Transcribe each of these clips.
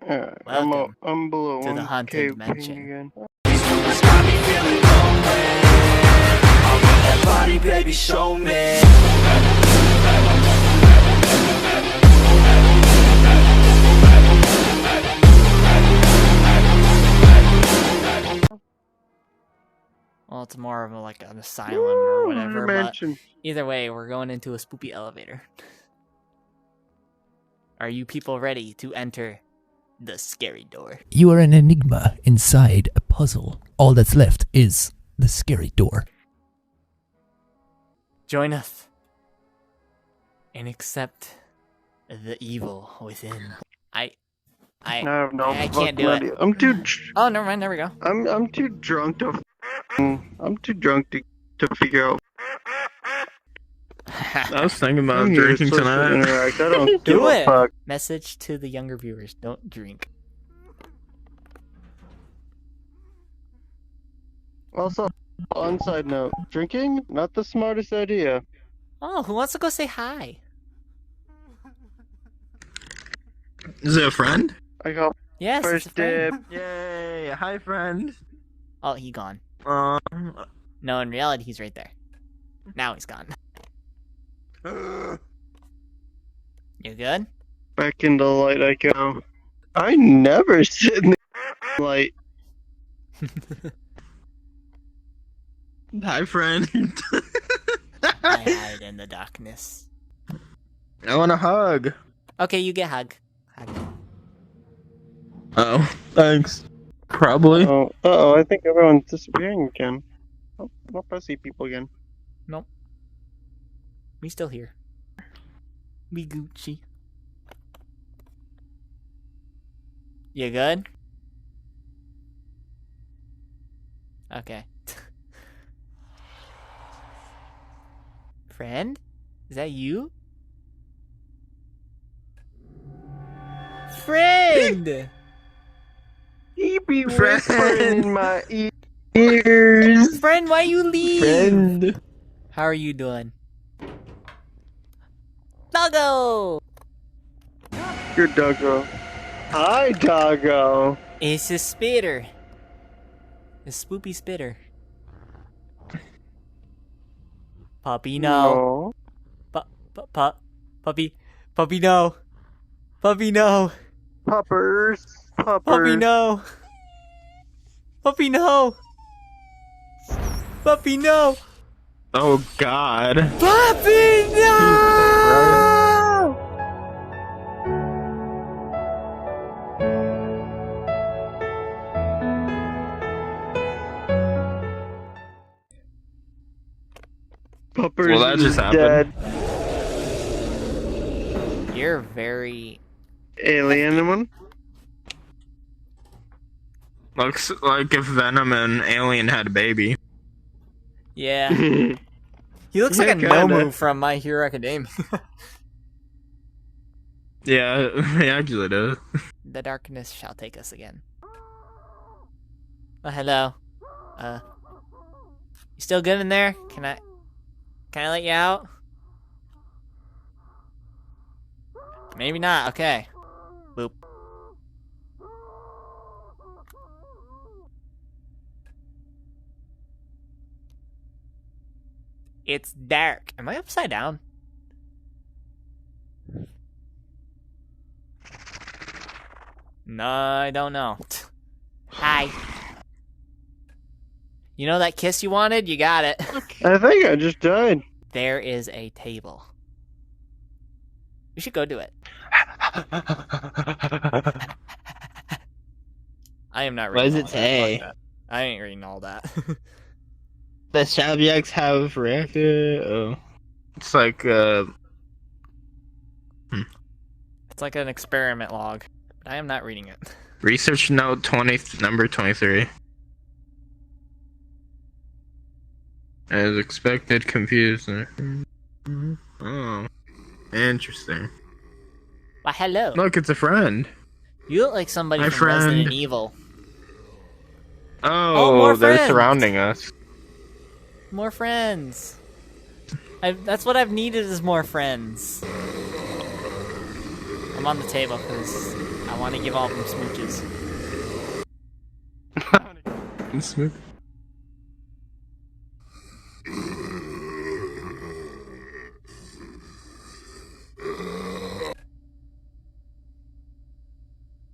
Welcome I'm below to the 1K haunted ping mansion. again. Body, baby, show me. Well, it's more of like an asylum or whatever, but Mansion. either way, we're going into a spoopy elevator. Are you people ready to enter the scary door? You are an enigma inside a puzzle. All that's left is the scary door. Join us and accept the evil within. I have no I can't fucking do it. idea. I'm too. Oh, never mind. There we go. I'm too drunk to. I'm too drunk to figure out. I was thinking about I'm drinking useless to tonight. interact. I don't give Do a it. fuck. Message to the younger viewers: don't drink. Also, on side note, drinking not the smartest idea. Oh, who wants to go say hi? Is it a friend? I got Yes, it's a first friend. dip. Yay! Hi, friend. Oh, he gone. Um. No, in reality, he's right there. Now he's gone. You good? Back in the light I go. I never sit in the light. Hi, friend. I hide in the darkness. I want a hug. Okay, you get hug. Hug. Oh, thanks. Probably. Oh, I think everyone's disappearing again. Oh, nope, I see people again. Nope. We still here. We Gucci. You good? Okay. Friend? Is that you? Friend! He be Friend. whispering in my ears. Friend, why you leave? Friend. How are you doing? Doggo! Your doggo. Hi, doggo. It's a spitter. A spoopy spitter. Puppy, no. Puppy, puppy, no. Puppy, no. Puppers. Puppy, no. Puppy, no. Puppy, no. Oh God. Puppy, no. Puppers Well, that just is dead. You're very... Alien one? Looks like if Venom and Alien had a baby. Yeah. He looks like a Yeah, kinda. Nomu from My Hero Academia. Yeah, he actually does. The darkness shall take us again. Oh, hello. You still good in there? Can I let you out? Maybe not. Okay. Boop. It's dark. Am I upside down? No, I don't know. Hi. You know that kiss you wanted? You got it. I think I just died. There is a table. We should go do it. I am not reading What does all it that. say? Fuck that. I ain't reading all that. The subjects have reacted. Oh. It's like, It's like an experiment log. But I am not reading it. research note 20, number 23. As expected, confused. Oh. Interesting. Why, hello. Look, it's a friend. You look like somebody My from Resident friend. Evil. Oh, more they're friends. surrounding us. More friends. That's what I've needed is more friends. I'm on the table because I want to give all of them smooches. Smooth.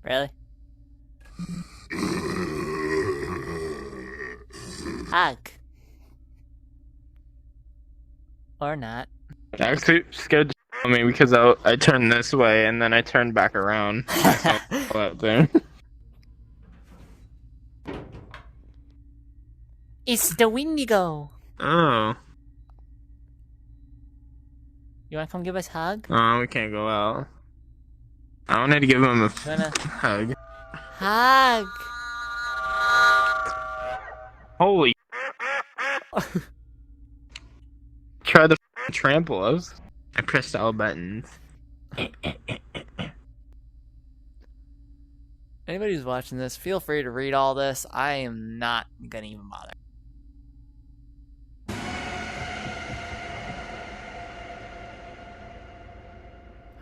Really? Hug. Or not. Actually, scared the shit out of me because I turned this way and then I turned back around. I saw that there. It's the Windigo. Oh. You wanna come give us a hug? Oh, we can't go out. I wanted to give him a Wanna hug. hug? Holy. Try to trample us. I pressed all buttons. Anybody who's watching this, feel free to read all this. I am not gonna even bother.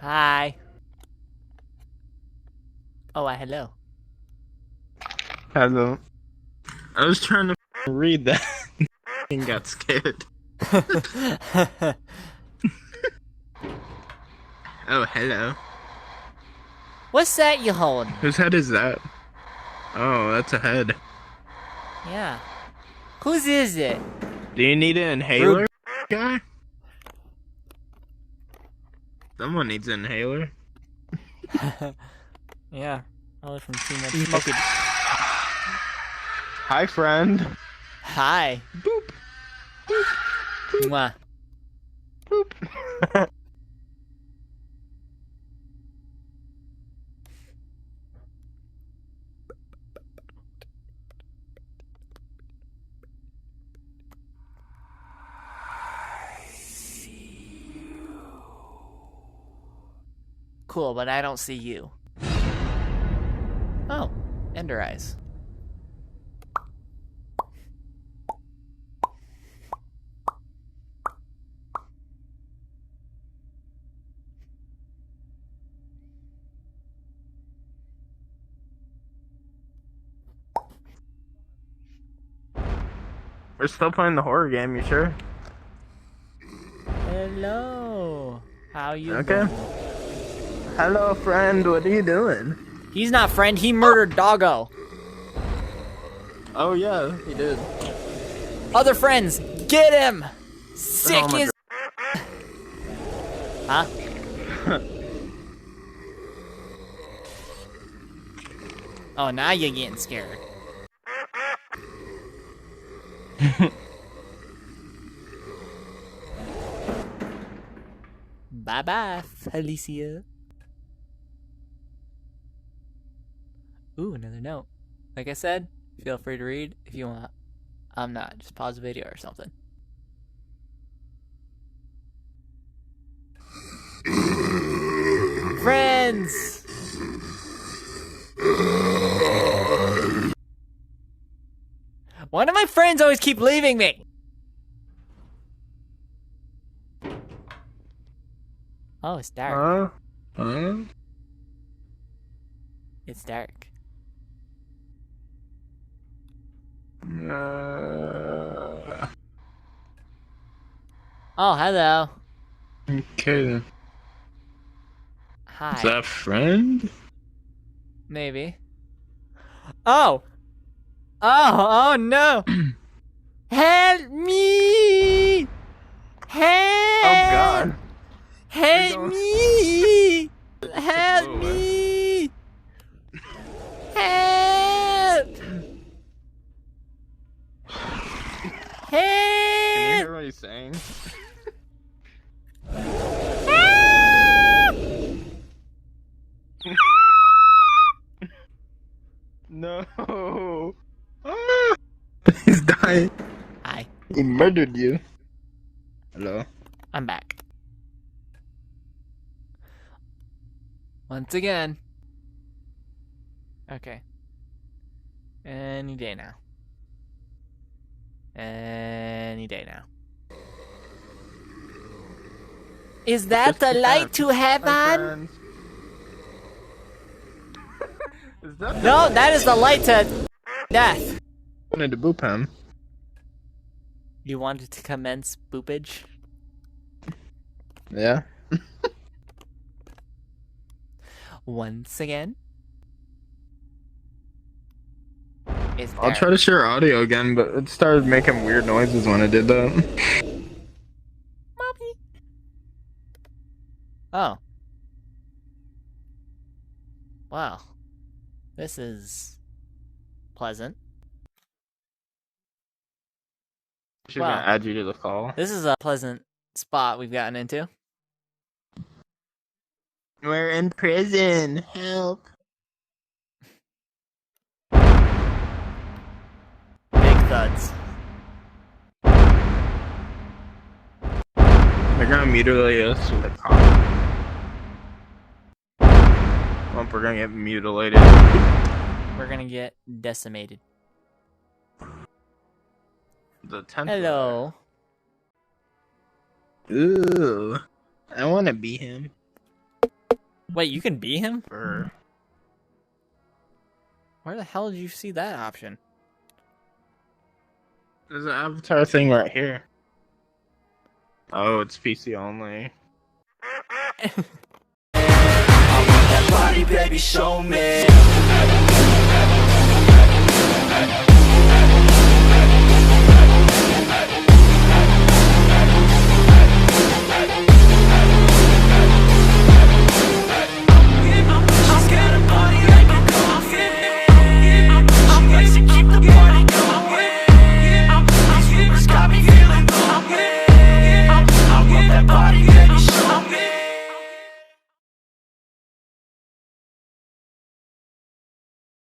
Hi. Oh, hello. Hello. I was trying to read that and got scared. Oh, hello. What's that you holding? Whose head is that? Oh, that's a head. Yeah. Whose is it? Do you need an inhaler, guy? Someone needs an inhaler. Yeah. Probably from too much smoking. Hi, friend. Hi. Boop. Boop. Mwah. Boop. Cool, but I don't see you. Oh, Ender Eyes. We're still playing the horror game, you sure? Hello. How you Okay. doing? Hello, friend. What are you doing? He's not friend, he murdered Doggo. Oh, yeah, he did. Other friends, get him! Sick Oh my as Huh? Oh, now you're getting scared. Bye-bye, Felicia. Ooh, another note. Like I said, feel free to read if you want. I'm not. Just pause the video or something. Friends! One of my friends always keep leaving me! Oh, it's dark. Huh? It's dark. Oh, hello. Okay then. Hi. Is that a friend? Maybe. Oh! Oh no! Help me! Help! Oh god. Help me! Help Whoa, me! Help! Can you Help! hear what he's saying? No. Ah! He's dying. Hi, He murdered you. Hello. I'm back. Once again. Okay. Any day now. Any day now. Is that the light to heaven? Is that No, that is the light to death. I wanted to boop him? You wanted to commence boopage? Yeah. Once again? Is I'll there... try to share audio again, but it started making weird noises when I did that. Mommy. Oh. Wow. This is pleasant. She's Wow. gonna add you to the call. This is a pleasant spot we've gotten into. We're in prison. Help. Big thuds. They're gonna mutilate us with a cock. We're gonna get mutilated. We're gonna get decimated. The 10th. Hello. Ooh. I wanna be him. Wait, you can be him? Or Where the hell did you see that option? there's an avatar thing right here. Oh, it's PC only. That body, baby, show me.